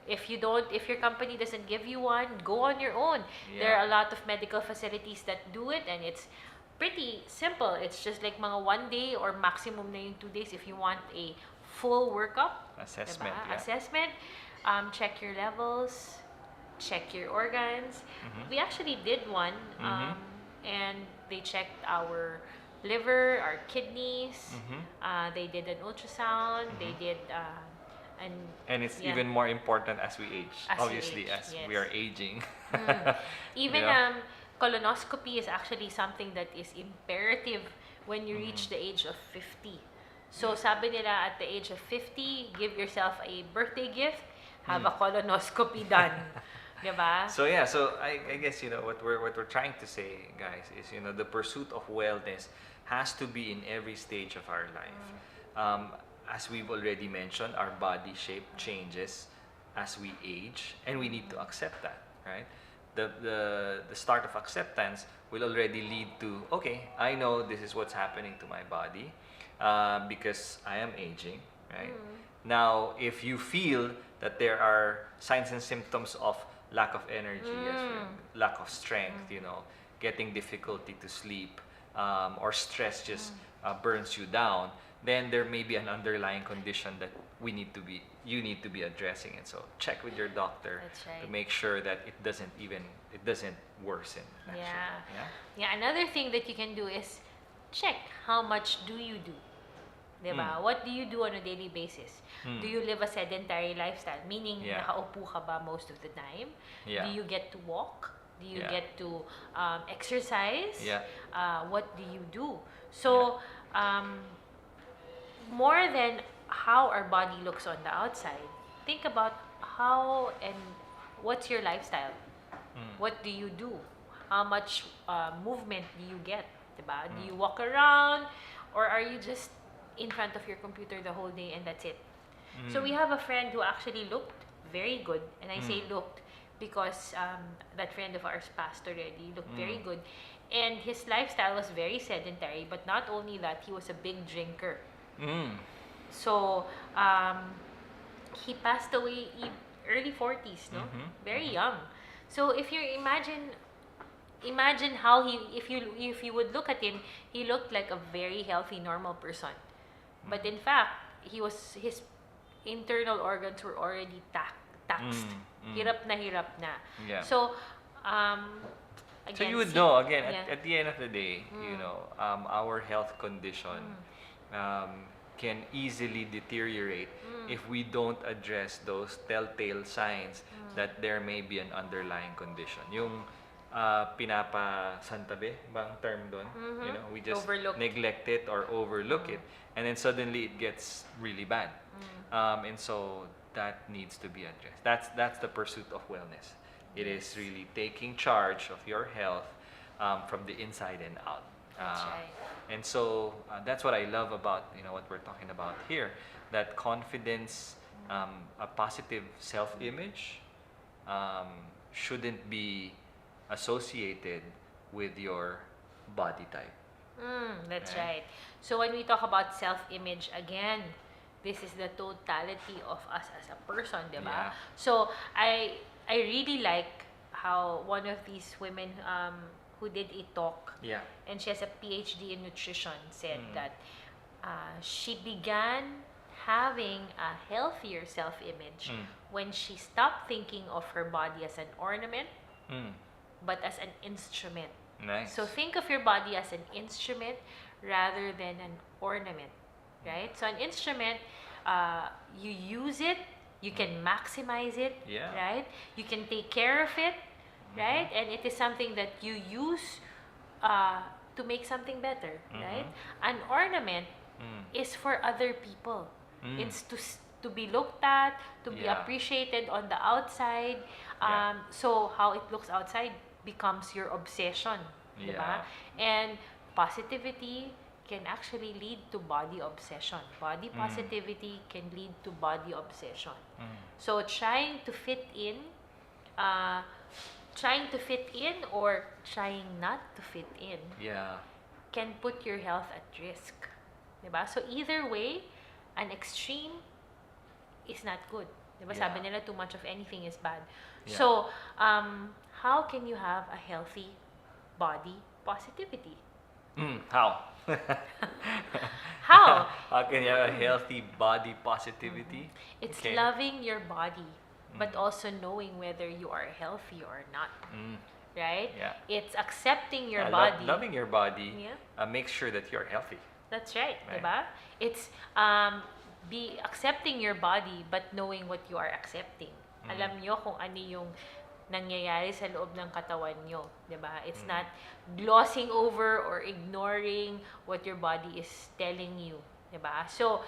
If your company doesn't give you one, go on your own. There Yeah. are a lot of medical facilities that do it, and it's pretty simple. It's just like mga 1 day or maximum na yung 2 days if you want a full workup. Assessment, Diba? yeah. Assessment. Check your levels. Check your organs. We actually did one, and they checked our liver, our kidneys. They did an ultrasound. They did And it's yeah. even more important as we age. As we Obviously, age, as yes. we are aging. Even Yeah. colonoscopy is actually something that is imperative when you reach the age of 50. So sabi nila at the age of 50, give yourself a birthday gift, have a colonoscopy done. Diba? So yeah, so I guess what we're trying to say, guys, is the pursuit of wellness has to be in every stage of our life. As we've already mentioned, our body shape changes as we age, and we need to accept that, right? The start of acceptance will already lead to, okay, I know this is what's happening to my body because I am aging, right? Now, if you feel that there are signs and symptoms of lack of energy, lack of strength, getting difficulty to sleep, or stress just burns you down, then there may be an underlying condition that you need to be addressing. And so check with your doctor That's right. to make sure that it doesn't worsen. Actually. Yeah. Yeah, another thing that you can do is check how much do you do. Diba? What do you do on a daily basis? Do you live a sedentary lifestyle? Meaning, Yeah. nakaupo ka ba most of the time? Yeah. Do you get to walk? Do you Yeah. get to exercise? Yeah. What do you do? So, more than how our body looks on the outside, think about how and what's your lifestyle? What do you do? How much movement do you get? Diba? Do you walk around, or are you just in front of your computer the whole day and that's it? So we have a friend who actually looked very good, and I say looked because that friend of ours passed already. He looked very good. And his lifestyle was very sedentary, but not only that, he was a big drinker. Mm. So, he passed away early 40s, no? Very young. So, if you imagine how he, if you would look at him, he looked like a very healthy, normal person. But in fact, his internal organs were already taxed. Hirap na. Yeah. So, So again, you would know again yeah. at the end of the day, our health condition can easily deteriorate if we don't address those telltale signs that there may be an underlying condition. Yung pinapasantabi bang term doon? We just Overlook. neglect it or overlook it, and then suddenly it gets really bad. And so that needs to be addressed. That's the pursuit of wellness. It is really taking charge of your health from the inside and out. That's right. And so that's what I love about what we're talking about here. That confidence, a positive self-image, shouldn't be associated with your body type. That's Right. right. So when we talk about self-image, again, this is the totality of us as a person, di ba? Yeah. So I really like how one of these women who did a talk, Yeah. and she has a PhD in nutrition, said that she began having a healthier self-image when she stopped thinking of her body as an ornament, but as an instrument. Nice. So think of your body as an instrument rather than an ornament, right? So an instrument, you use it, you can maximize it, Yeah. right? You can take care of it, right? And it is something that you use to make something better, right? An ornament is for other people. It's to be looked at, to be Yeah. appreciated on the outside. Yeah. So how it looks outside becomes your obsession, di ba? And positivity can actually lead to body obsession. Body positivity can lead to body obsession. So trying to fit in or trying not to fit in Yeah. can put your health at risk. Diba? So either way, an extreme is not good. Diba? Yeah. Sabi nila, too much of anything is bad. Yeah. So, how can you have a healthy body positivity? How? How? How can you have a healthy body positivity? It's Okay. loving your body, but also knowing whether you are healthy or not. Right? Yeah. It's accepting your Yeah, body. loving your body Yeah. makes sure that you're healthy. That's right, Right. diba? It's be accepting your body but knowing what you are accepting. Alam nyo kung ano yung nangyayari sa loob ng katawan nyo, diba? It's not glossing over or ignoring what your body is telling you, diba? So,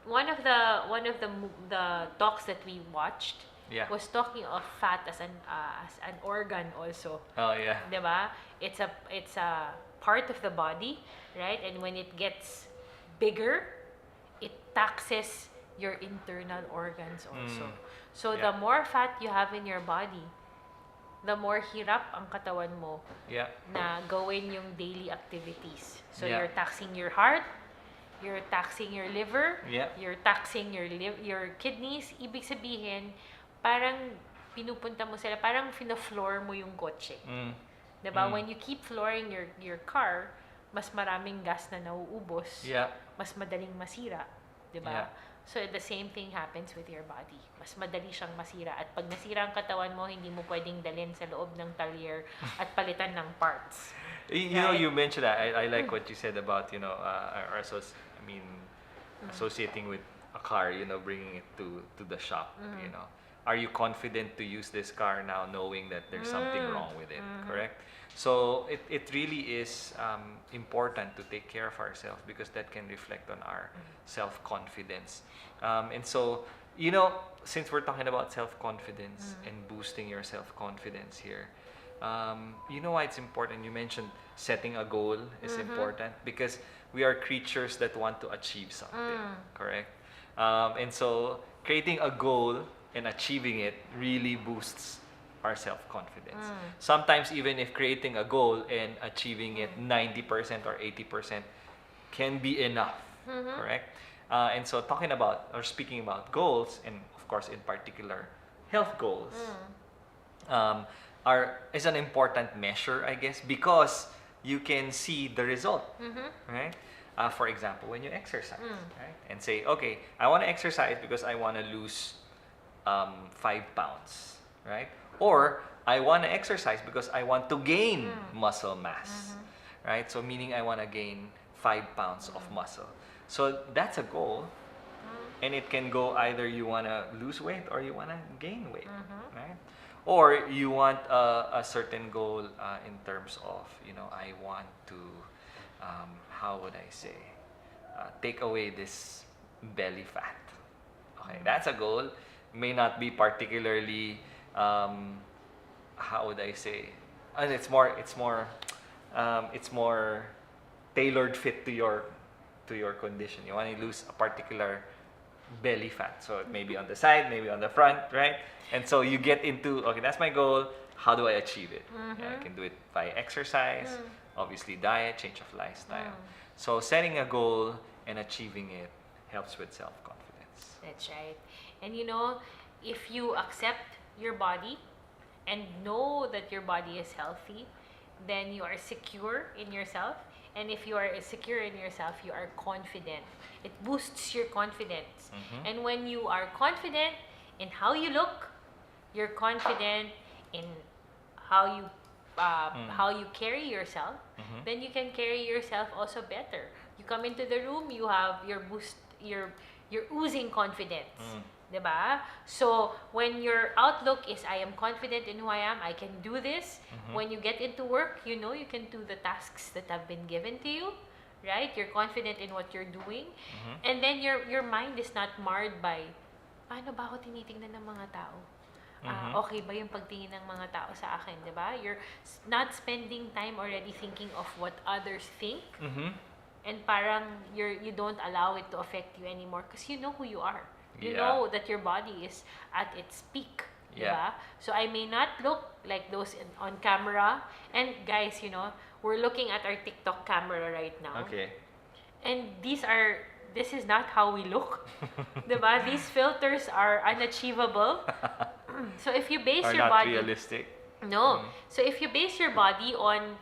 one of the talks that we watched Yeah. was talking of fat as an organ also. Oh yeah. Diba? It's a part of the body, right? And when it gets bigger, it taxes your internal organs also. So Yeah. the more fat you have in your body, the more hirap ang katawan mo Yeah. na gawin yung daily activities. So Yeah. you're taxing your heart, you're taxing your liver, Yeah. you're taxing your kidneys. Ibig sabihin, parang pinupunta mo sila, parang fina-floor mo yung kotse. Diba? When you keep flooring your car, mas maraming gas na nauubos, Yeah. mas madaling masira. Diba? Yeah. So the same thing happens with your body. Mas madali siyang masira. At pag nasira ang katawan mo, hindi mo pwedeng dalhin sa loob ng talyer at palitan ng parts. You know, Right. you mentioned that. I like what you said about associating with a car. Bringing it to the shop. Are you confident to use this car now, knowing that there's something wrong with it? Correct. So it really is important to take care of ourselves because that can reflect on our self-confidence. And so, since we're talking about self-confidence and boosting your self-confidence here, you know why it's important? You mentioned setting a goal is important because we are creatures that want to achieve something, correct? And so creating a goal and achieving it really boosts our self-confidence. Mm. Sometimes even if creating a goal and achieving it 90% or 80% can be enough, correct? And so talking about or speaking about goals, and of course in particular health goals, is an important measure, I guess, because you can see the result, right? For example, when you exercise, right, and say, okay, I want to exercise because I want to lose 5 pounds, right? Or I want to exercise because I want to gain muscle mass, right? So meaning I want to gain 5 pounds of muscle. So that's a goal, and it can go either you want to lose weight or you want to gain weight, right? Or you want a certain goal in terms of, I want to, how would I say, take away this belly fat. Okay, that's a goal. May not be particularly, how would I say, and it's more tailored fit to your condition. You want to lose a particular belly fat, so it may be on the side, maybe on the front, right? And so you get into, okay, that's my goal. How do I achieve it? Yeah, I can do it by exercise, obviously diet, change of lifestyle. So setting a goal and achieving it helps with self-confidence. That's right. And if you accept your body and know that your body is healthy, then you are secure in yourself. And if you are secure in yourself, you are confident. It boosts your confidence. And when you are confident in how you look, you're confident in how you carry yourself, then you can carry yourself also better. You come into the room, you have you're oozing confidence. Diba? So when your outlook is, I am confident in who I am, I can do this. When you get into work, you can do the tasks that have been given to you, right? You're confident in what you're doing. And then your mind is not marred by, paano ba ako tinitingnan ng mga tao? Okay ba yung pagtingin ng mga tao sa akin, diba? You're not spending time already thinking of what others think. And parang you don't allow it to affect you anymore because you know who you are. You know that your body is at its peak. Yeah. Diba? So I may not look like those on camera. And guys, we're looking at our TikTok camera right now. Okay. And this is not how we look. Diba? These filters are unachievable. So if you base Are your not body... realistic. No. So if you base your body on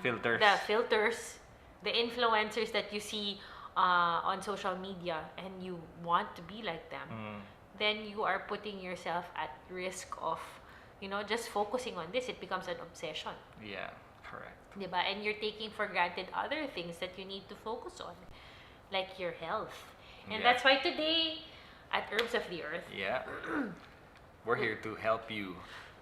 Filters. the filters, the influencers that you see on social media, and you want to be like them, then you are putting yourself at risk of, just focusing on this. It becomes an obsession. Yeah, correct. Diba? And you're taking for granted other things that you need to focus on, like your health. And Yeah. that's why today, at Herbs of the Earth, Yeah. We're here to help you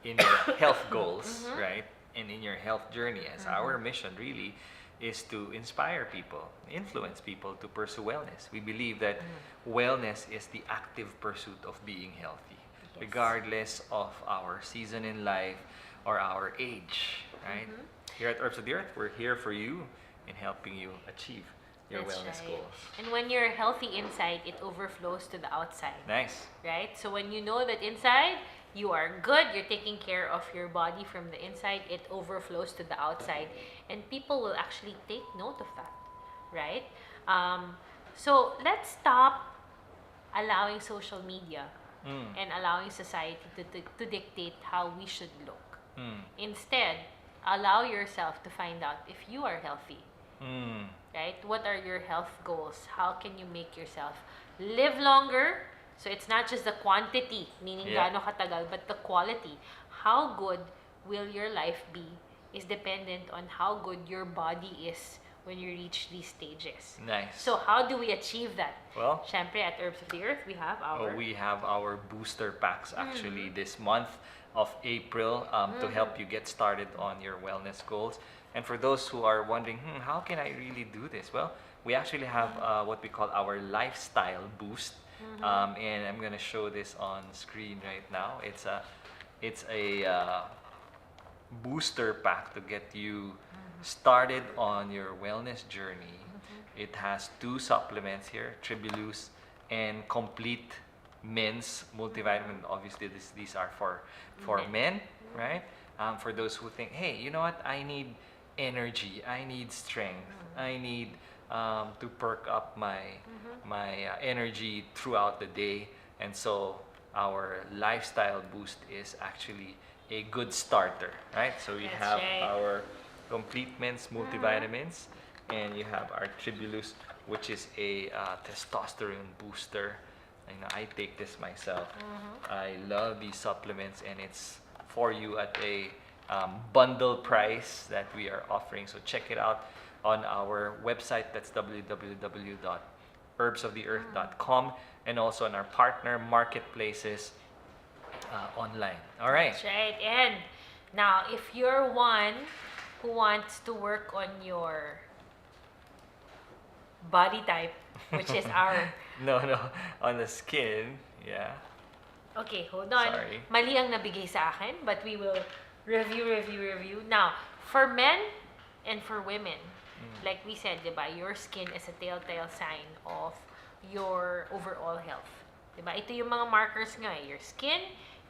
in your health goals, right? And in your health journey. As our mission really is to inspire people, influence people to pursue wellness. We believe that wellness is the active pursuit of being healthy, Yes. regardless of our season in life or our age, right? Here at Herbs of the Earth, we're here for you in helping you achieve your That's wellness right. goals. And when you're healthy inside, it overflows to the outside. Nice. Right? So when you know that inside, you are good, you're taking care of your body from the inside, it overflows to the outside. And people will actually take note of that. Right? So let's stop allowing social media and allowing society to dictate how we should look. Instead, allow yourself to find out if you are healthy. Right? What are your health goals? How can you make yourself live longer? So it's not just the quantity, meaning gaano katagal, but the quality. How good will your life be is dependent on how good your body is when you reach these stages. Nice. So how do we achieve that? Well, Syempre, at Herbs of the Earth, we have we have our booster packs actually this month of April to help you get started on your wellness goals. And for those who are wondering, how can I really do this? Well, we actually have what we call our lifestyle boost. And I'm going to show this on screen right now. It's a booster pack to get you started on your wellness journey. It has 2 supplements here, Tribulus and Complete men's multivitamin. Obviously, these are for men, right? For those who think, hey, you know what? I need energy. I need strength. I need to perk up my energy throughout the day, and so our lifestyle boost is actually a good starter, right? So we That's have right. our complete men's multivitamins, and you have our Tribulus, which is a testosterone booster. You know, I take this myself. I love these supplements, and it's for you at a bundle price that we are offering. So check it out on our website. That's www.herbsoftheearth.com, and also on our partner marketplaces online. All right. That's right. And now, if you're one who wants to work on your body type, which is our... No, on the skin, yeah. Okay, hold on. Sorry. Mali ang nabigay sa akin, but we will review. Now, for men and for women, like we said, diba, your skin is a telltale sign of your overall health. Diba? Ito yung mga markers nga, your skin,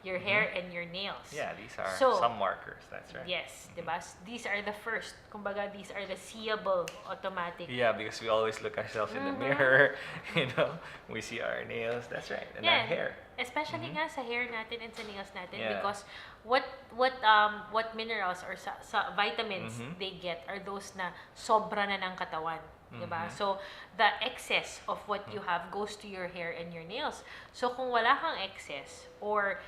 your hair, and your nails. Yeah, these are So, some markers. That's right. yes, diba? These are the first. Kumbaga, these are the seeable automatic. Yeah, because we always look ourselves in the mirror. You know, we see our nails. That's right, and our hair. Especially nga sa hair natin and sa nails natin, Yeah. because what minerals or sa vitamins they get are those na sobra na ng katawan. Diba? So, the excess of what you have goes to your hair and your nails. So, kung wala kang excess or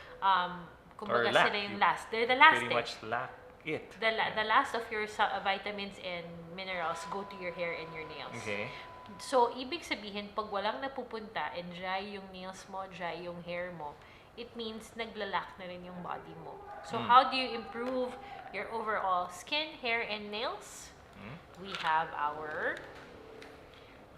kumbaga Or lack, sila yung you last, they're the last Pretty much lack it. the last of your vitamins and minerals go to your hair and your nails. Okay. So, ibig sabihin, pag walang napupunta and dry yung nails mo, dry yung hair mo, it means naglalak na rin yung body mo. So, how do you improve your overall skin, hair, and nails? We have our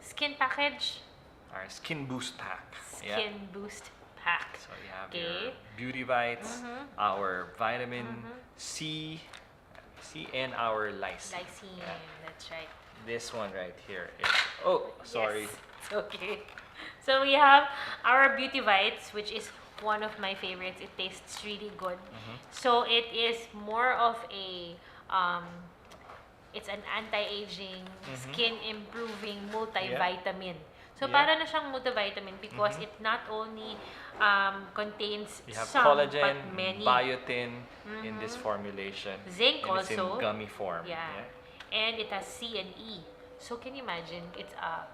skin package, Our skin boost pack. skin boost pack. So you have Okay. your Beauty Bites, our vitamin C, and our lysine. Lysine, Yeah. that's right. This one right here is, oh, sorry. Yes, it's okay. So we have our Beauty Bites, which is one of my favorites. It tastes really good. So it is more of a it's an anti-aging, skin improving multivitamin. So Yeah. para na siyang multivitamin because it not only contains You have some collagen, but many. biotin in this formulation. Zinc and it's also. in gummy form. Yeah. And it has C and E. So can you imagine? It's a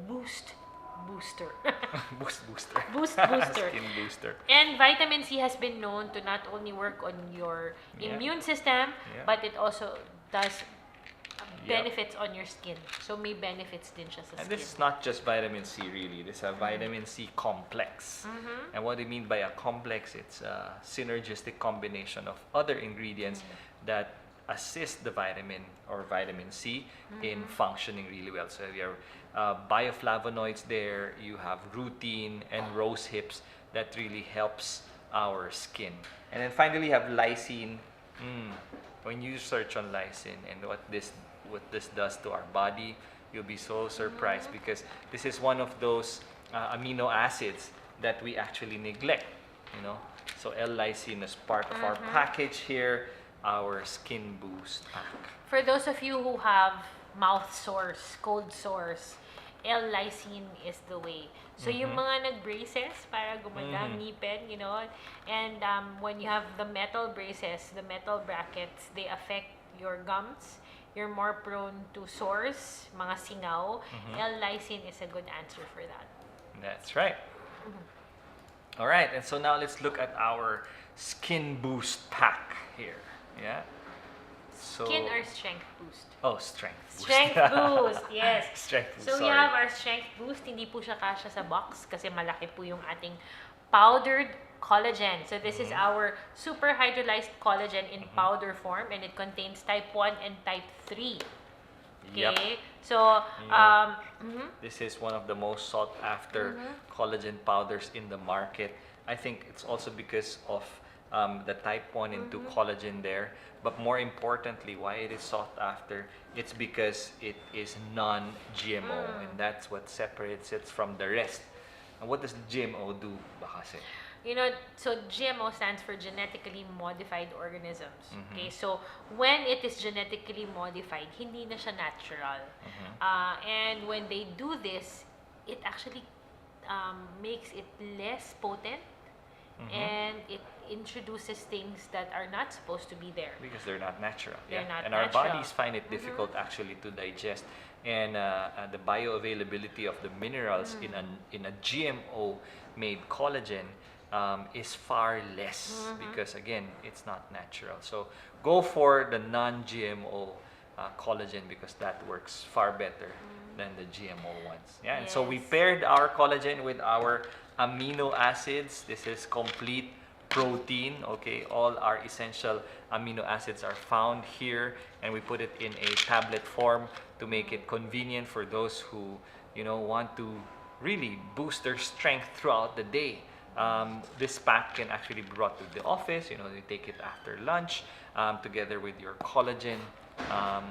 booster. Booster. Boost booster. Skin booster. And vitamin C has been known to not only work on your Yeah. immune system, Yeah. but it also does Yep. benefits on your skin. So may benefits din siya sa And skin. this is not just vitamin C really. This is a vitamin C complex. And what I mean by a complex, it's a synergistic combination of other ingredients that assist the vitamin or vitamin C in functioning really well. So you have bioflavonoids there, you have rutin and rose hips that really helps our skin. And then finally you have lysine. When you search on lysine and what this does to our body, you'll be so surprised because this is one of those amino acids that we actually neglect, you know. So L-lysine is part of our package here, our skin boost pack. For those of you who have mouth sores, cold sores, L-lysine is the way. So yung mga nag-braces para gumanda ang ngipin, you know, and when you have the metal braces, the metal brackets, they affect your gums. You're more prone to sores, mga singaw. L-lysine is a good answer for that. That's right. All right, and so now let's look at our skin boost pack here. Yeah. So Skin or strength boost? oh, strength boost. Strength boost, yes. Strength boost. So we sorry. have our strength boost. Hindi po siya kasya sa box kasi malaki po yung ating powdered collagen. So this is our super hydrolyzed collagen in powder form, and it contains type 1 and type 3. Yep. Okay? So, This is one of the most sought after collagen powders in the market. I think it's also because of the type 1 and 2 collagen there. But more importantly, why it is sought after, it's because it is non-GMO. And that's what separates it from the rest. What does GMO do ba kasi? So GMO stands for genetically modified organisms. Mhm. Okay, so when it is genetically modified, hindi na siya natural. And when they do this, it actually makes it less potent, and it introduces things that are not supposed to be there. Because they're not natural. They're not and our natural. bodies find it difficult actually to digest. And the bioavailability of the minerals in a GMO made collagen is far less because again it's not natural. So go for the non-GMO collagen because that works far better than the GMO ones. Yeah, and so we Yes. paired our collagen with our amino acids. This is complete protein. Okay, all our essential amino acids are found here, and we put it in a tablet form to make it convenient for those who want to really boost their strength throughout the day. This pack can actually be brought to the office. You take it after lunch together with your collagen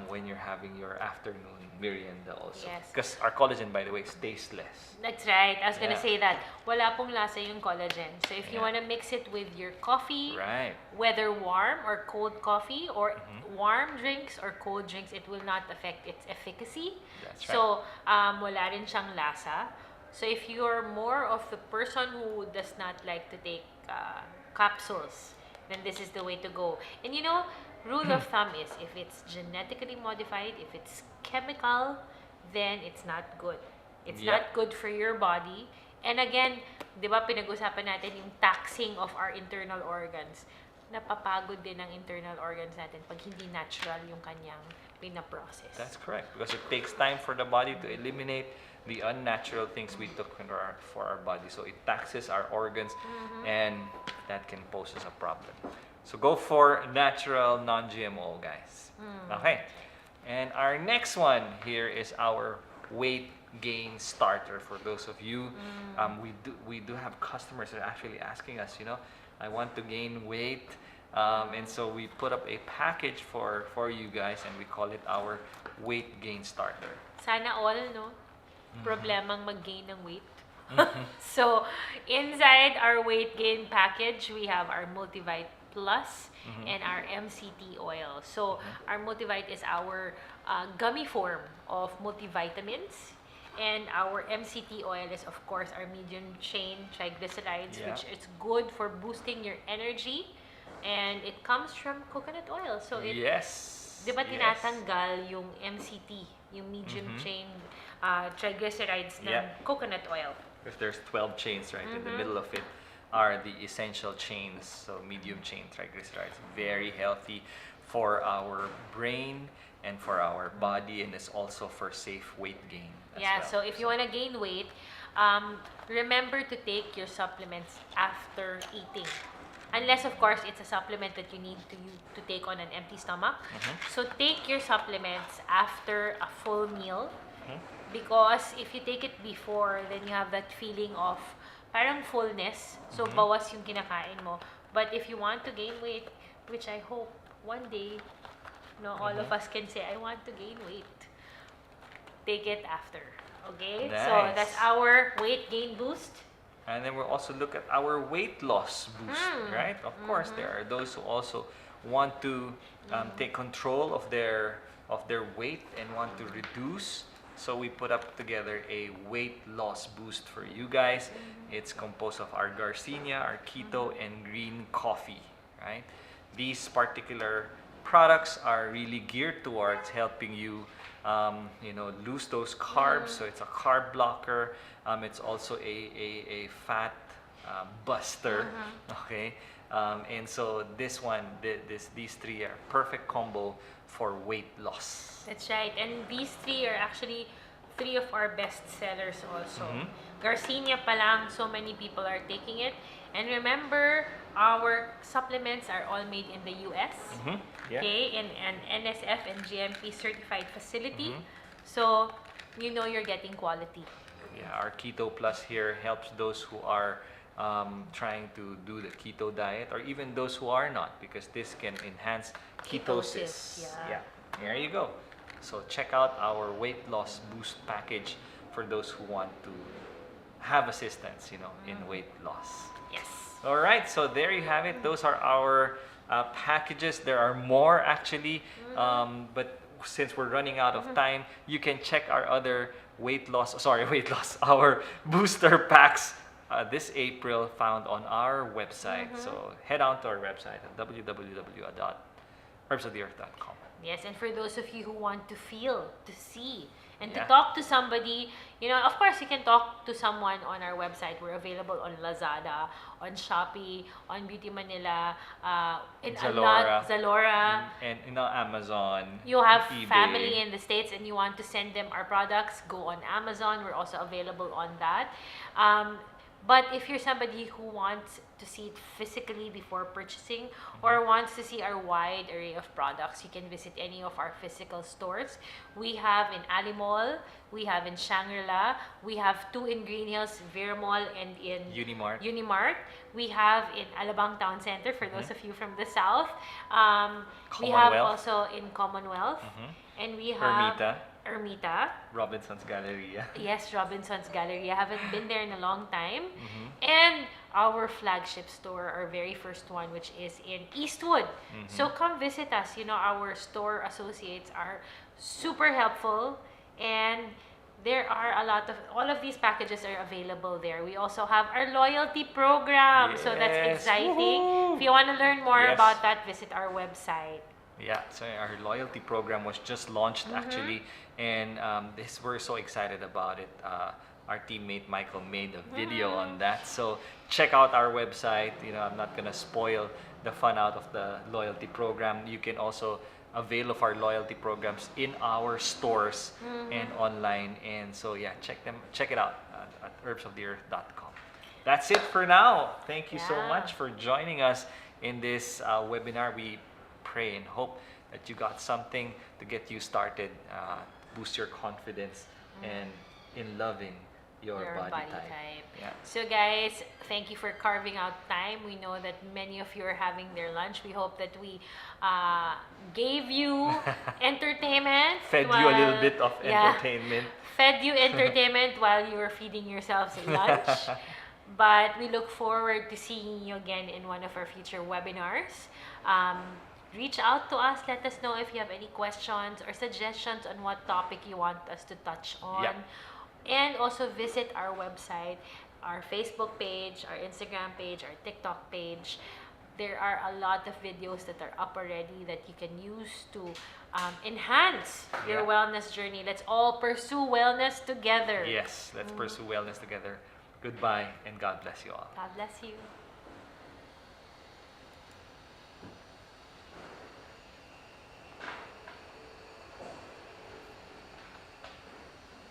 when you're having your afternoon merienda also. Yes. Because our collagen, by the way, is tasteless. That's right. I was gonna Yeah. say that. Wala pong lasa yung collagen. So if you Yeah. wanna mix it with your coffee, Right. whether warm or cold coffee, or warm drinks or cold drinks, it will not affect its efficacy. That's So wala rin siyang lasa. So if you're more of the person who does not like to take capsules, then this is the way to go. And rule of thumb is if it's genetically modified, if it's chemical, then it's not good. It's Yep. not good for your body. And again, di ba pinag-usapan natin yung taxing of our internal organs. Napapagod din ang internal organs natin pag hindi natural yung kanyang pinaprocess. That's correct, because it takes time for the body to eliminate the unnatural things we took for our body. So it taxes our organs, and that can pose us a problem. So go for natural, non-GMO, guys. Okay. And our next one here is our weight gain starter. For those of you, we do have customers that are actually asking us, I want to gain weight. And so we put up a package for you guys, and we call it our weight gain starter. Sana all, no? Problemang mag-gain ng weight. So, inside our weight gain package, we have our Multivite Plus and our MCT oil. So, our Multivite is our gummy form of multivitamins. And our MCT oil is, of course, our medium chain triglycerides, Yeah. which is good for boosting your energy. And it comes from coconut oil. So, Yes. di ba Yes. tinatanggal yung MCT, yung medium chain triglycerides ng Yeah. coconut oil? If there's 12 chains, right? In the middle of it are the essential chains, so medium chain triglycerides. Very healthy for our brain and for our body, and it's also for safe weight gain as Yeah, well. so if you want to gain weight, remember to take your supplements after eating. Unless, of course, it's a supplement that you need to take on an empty stomach. So take your supplements after a full meal. Because if you take it before, then you have that feeling of parang fullness. So bawas yung kinakain mo. But if you want to gain weight, which I hope one day, all of us can say, I want to gain weight. Take it after. Okay? So Nice. that's our weight gain boost. And then we'll also look at our weight loss boost, right? Of course, there are those who also want to take control of their weight and want to reduce. So we put up together a weight loss boost for you guys. It's composed of our Garcinia, our keto, and green coffee, right? These particular products are really geared towards helping you, lose those carbs. So it's a carb blocker. It's also a fat buster. Okay, and so this one, these three are perfect combo for weight loss. That's right. And these three are actually three of our best sellers also. Garcinia pa lang, so many people are taking it. And remember, our supplements are all made in the US. Yeah. Okay, in an NSF and GMP certified facility. So, you're getting quality. Yeah, our Keto Plus here helps those who are trying to do the keto diet, or even those who are not, because this can enhance ketosis. Yeah. There you go. So check out our weight loss boost package for those who want to have assistance, in weight loss. Yes. All right, so there you have it. Those are our packages. There are more actually, but since we're running out of time, you can check our other weight loss, our booster packs this April found on our website. So head on to our website at www.herbsoftheearth.com. Yes, and for those of you who want to feel, to see, and to Yeah. talk to somebody, of course you can talk to someone on our website. We're available on Lazada, on Shopee, on Beauty Manila, in a Zalora. lot, Zalora. And Amazon, You have eBay. family in the States and you want to send them our products, go on Amazon. We're also available on that. But if you're somebody who wants to see it physically before purchasing or wants to see our wide array of products, you can visit any of our physical stores. We have in Ali Mall, we have in Shangri-La, we have 2 in Green Hills, Vera Mall, and in Unimart. We have in Alabang Town Center for those of you from the South. We have Commonwealth. also in Commonwealth. And we have Ermita. Robinson's Galleria. Yes, Robinson's Gallery. I haven't been there in a long time. And our flagship store, our very first one, which is in Eastwood. So come visit us. Our store associates are super helpful, and there are all of these packages are available there. We also have our loyalty program, so that's Yes. exciting. Woohoo! If you want to learn more Yes. about that, visit our website. Yeah, so our loyalty program was just launched actually, and we're so excited about it. Our teammate Michael made a video on that, so check out our website. I'm not gonna spoil the fun out of the loyalty program. You can also avail of our loyalty programs in our stores and online, and so yeah, check it out at herbsoftheearth.com. That's it for now. Thank you so Yeah. much for joining us in this webinar. We pray and hope that you got something to get you started, boost your confidence, and in loving your body type. Yeah. So guys, thank you for carving out time. We know that many of you are having their lunch. We hope that we gave you entertainment. Fed you a little bit of entertainment. Fed you entertainment while you were feeding yourselves lunch. But we look forward to seeing you again in one of our future webinars. Reach out to us. Let us know if you have any questions or suggestions on what topic you want us to touch on. Yep. And also visit our website, our Facebook page, our Instagram page, our TikTok page. There are a lot of videos that are up already that you can use to enhance your Yeah. wellness journey. Let's all pursue wellness together. Yes, let's pursue wellness together. Goodbye, and God bless you all. God bless you.